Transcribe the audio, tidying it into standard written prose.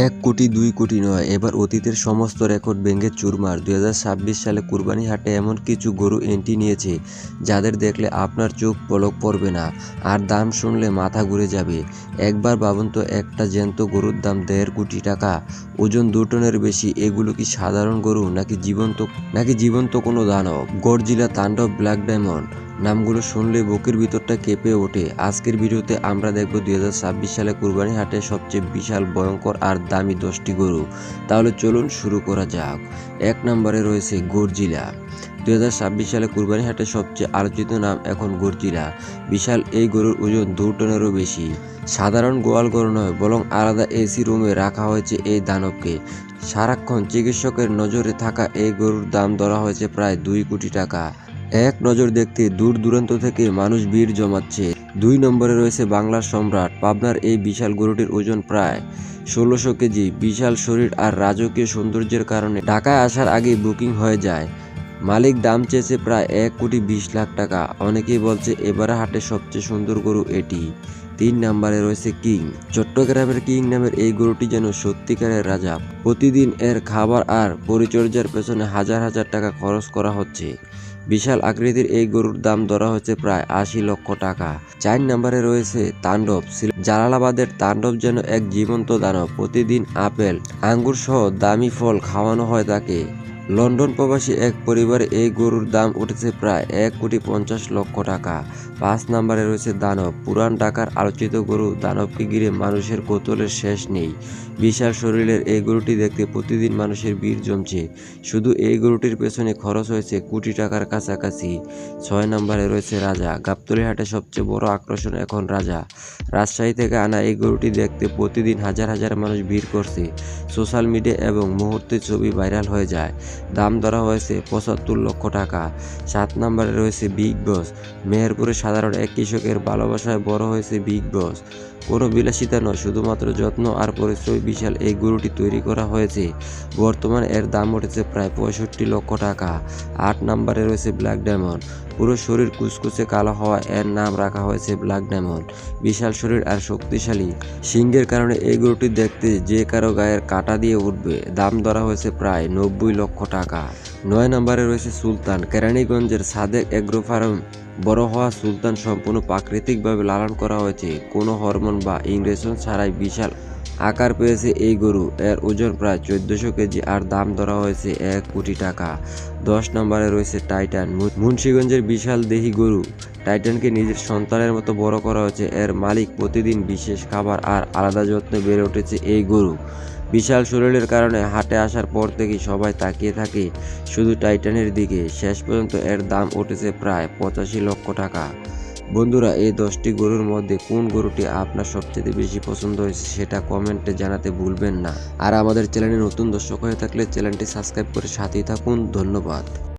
এক কোটি, ২ কোটি নয়, এবার অতীতের সমস্ত রেকর্ড ভেঙে চুরমার। ২০২৬ সালে কুরবানি হাটে এমন কিছু গরু এন্ট্রি নিয়েছে যাদের দেখলে আপনার চোখ পলক পড়বে না, আর দাম শুনলে মাথা ঘুরে যাবে। একবার ভাবুন তো, একটা জ্যান্ত গরুর দাম ১.৫ কোটি টাকা, ওজন ২ টনের বেশি। এগুলো কি সাধারণ গরু নাকি জীবন্ত কোনো দানব? গডজিলা, তাণ্ডব, ব্ল্যাক ডায়মন্ড, নামগুলো শুনলে বুকের ভিতরটা কেঁপে ওঠে। আজকের ভিডিওতে আমরা দেখব ২০২৬ সালে কুরবানি হাটে সবচেয়ে বিশাল, ভয়ঙ্কর আর দামি ১০টি গরু। তাহলে চলুন শুরু করা যাক। ১ নম্বরে রয়েছে গডজিলা। ২০২৬ সালে কুরবানি হাটে সবচেয়ে আলোচিত নাম এখন গডজিলা। বিশাল এই গরুর ওজন ২ টনেরও বেশি। সাধারণ গোয়াল গরু নয়, বরং আলাদা এসি রুমে রাখা হয়েছে এই দানবকে। সারাক্ষণ চিকিৎসকের নজরে থাকা এই গরুর দাম ধরা হয়েছে প্রায় ২ কোটি টাকা। এক নজর দেখতে দূর দূরান্ত থেকে মানুষ ভিড় জমাচ্ছে। ২ নম্বরে রয়েছে বাংলার সম্রাট। পাবনার এই বিশাল গরুটির ওজন প্রায় ১৬০০ কেজি। বিশাল শরীর আর রাজকীয় সৌন্দর্যের কারণে ঢাকায় আসার আগেই বুকিং হয়ে যায়। মালিক দাম চেয়েছে প্রায় ১,২০,০০,০০০ টাকা। অনেকেই বলছে এবারে হাটে সবচেয়ে সুন্দর গরু এটি। ৩ নম্বরে রয়েছে কিং। চট্টগ্রামের কিং নামের এই গরুটি যেন সত্যিকারের রাজা। প্রতিদিন এর খাবার আর পরিচর্যার পেছনে হাজার হাজার টাকা খরচ করা হচ্ছে। বিশাল আকৃতির এই গরুর দাম ধরা হচ্ছে প্রায় ৮০ লক্ষ টাকা। ৪ নম্বরে রয়েছে তাণ্ডব। জালালাবাদের তাণ্ডব যেন এক জীবন্ত দানব। প্রতিদিন আপেল, আঙ্গুর সহ দামি ফল খাওয়ানো হয় তাকে। লন্ডন প্রবাসী এক পরিবারে এই গরুর দাম উঠেছে প্রায় ১,৫০,০০,০০০ টাকা। ৫ নম্বরে রয়েছে দানব। পুরান ঢাকার আলোচিত গরু দানবকে ঘিরে মানুষের কৌতূহলের শেষ নেই। বিশাল শরীরের এই গরুটি দেখতে প্রতিদিন মানুষের ভিড় জমছে। শুধু এই গরুটির পেছনে খরচ হয়েছে কোটি টাকার কাছাকাছি। ৬ নম্বরে রয়েছে রাজা। গাবতলী হাটে সবচেয়ে বড় আকর্ষণ এখন রাজা। রাজশাহী থেকে আনা এই গরুটি দেখতে প্রতিদিন হাজার হাজার মানুষ ভিড় করছে। সোশ্যাল মিডিয়া এবং মুহূর্তে ছবি ভাইরাল হয়ে যায়। দাম ধরা হয়েছে ৭৫ লক্ষ টাকা। ৭ নম্বরে রয়েছে বিগ বস। মেহেরপুরে সাধারণ এক কৃষকের ভালোবাসায় বড় হয়েছে বিগ বস। কোনো বিলাসিতা নয়, শুধুমাত্র যত্ন আর পরিশ্রমী বিশাল এই গরুটি তৈরি করা হয়েছে। বর্তমানে এর দাম উঠেছে প্রায় ৬৫ লক্ষ টাকা। ৮ নম্বরে রয়েছে ব্ল্যাক ডায়মন্ড। পুরো শরীর কুচকুচে কালো হওয়া এর নাম রাখা হয়েছে ব্ল্যাক ডায়মন্ড। বিশাল শরীর আর শক্তিশালী শিংয়ের কারণে এই গরুটি দেখতে যে কারো গায়ের কাঁটা দিয়ে উঠবে। দাম ধরা হয়েছে প্রায় ৯০ লক্ষ টাকা। ৯ নম্বরে রয়েছে সুলতান। কেরানীগঞ্জের সাদেক এগ্রো ফার্ম বড় হওয়া সুলতান সম্পূর্ণ প্রাকৃতিকভাবে লালন করা হয়েছে। কোনো হরমোন বা ইনজেকশন ছাড়াই বিশাল আকার পেয়েছে এই গরু। এর ওজন প্রায় ১৪০০ কেজি আর দাম ধরা হয়েছে ১ কোটি টাকা। ১০ নম্বরে রয়েছে টাইটান। মুন্সিগঞ্জের বিশাল দেহি গরু টাইটানকে নিজের সন্তানের মতো বড় করা হয়েছে। এর মালিক প্রতিদিন বিশেষ খাবার আর আলাদা যত্নে বেড়ে উঠেছে এই গরু। বিশাল শরীরের কারণে হাটে আসার পর থেকেই সবাই তাকিয়ে থাকে শুধু টাইটানের দিকে। শেষ পর্যন্ত এর দাম উঠেছে প্রায় ৮৫ লক্ষ টাকা। বন্ধুরা, এই ১০টি গরুর মধ্যে কোন গরুটি আপনার সবচেয়ে বেশি পছন্দ হয়েছে সেটা কমেন্টে জানাতে ভুলবেন না। আর আমাদের চ্যানেলে নতুন দর্শক হয়ে থাকলে চ্যানেলটি সাবস্ক্রাইব করে সাথেই থাকুন। ধন্যবাদ।